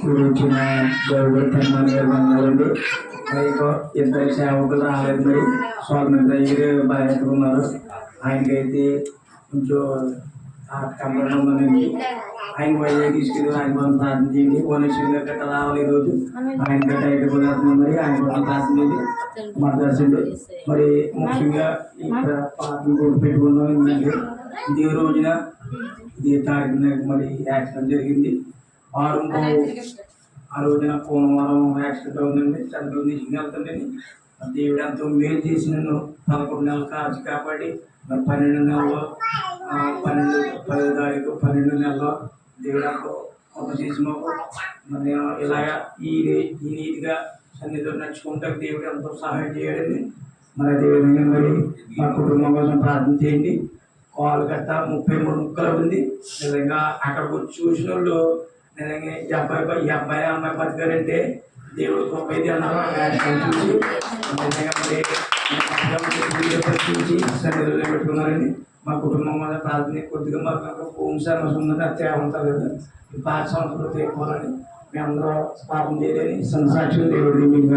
కూర్చున్న గౌరవండి పైగా ఇద్దరు సేవకులు రాలేదు మరి స్వామి దగ్గర బయటకున్నారు. ఆయనకైతే కొంచెం కంప్లైంట్ ఉందండి. ఆయన వైద్య తీసుకెళ్ళి ఆయన మనం ప్రార్థన చేయండి. పోలీసులు గట్ట రావాలి ఈరోజు ఆయన గట్ట అయితే కుదరతుంది. మరి ఆయన కూడా ప్రార్థన చేయండి మాట్లాడుతుంది. మరి ముఖ్యంగా ఇక్కడ పాటలు కూడా పెట్టుకున్నాం. ఎందుకంటే ఇదే రోజున ఇదే తారీఖున మరి యాక్సిడెంట్ జరిగింది. ఆ రోజున కోనవరం యాక్సిడెంట్ అవుతుందండి. సెంట్రల్ తీసుకుని వెళ్తుందండి. దేవుడు ఎంతో మేలు చేసి నన్ను 11 నెలలు కాచి కాపాడి మరి 12 నెలల్లో 10 తారీఖు 12 నెలల్లో దేవుడు ఎంతో గొప్ప చేసి మాకు మరి నేను ఇలాగా ఈ నీతిగా సన్నిధిలో నడుచుకుంటా దేవుడు ఎంతో సహాయం చేయడండి. మరి అదేవిధంగా మరి మా కుటుంబం కోసం ప్రార్థన చేయండి. కాలు గట్ట 33 ముక్కలు ఉంది. నిజంగా అక్కడికి వచ్చి చూసిన వాళ్ళు నిజంగా ఈ అబ్బాయి అమ్మాయి బతికారంటే దేవుడు గొప్ప ఇది అన్నారు. చూసి నిజంగా మరి చూసి సన్నిధిలో పెట్టుకున్నారండి. మా కుటుంబం మీద ప్రార్థన కొద్దిగా మాకు హోమ్ సర్వీస్ ఉందంటే అది తేవంటారు కదా. ఈ 5 సంవత్సరాలు తేపోవాలని మేము అందరూ పాపం చేయలేని సంసాక్షులు దేవుడిని మీకు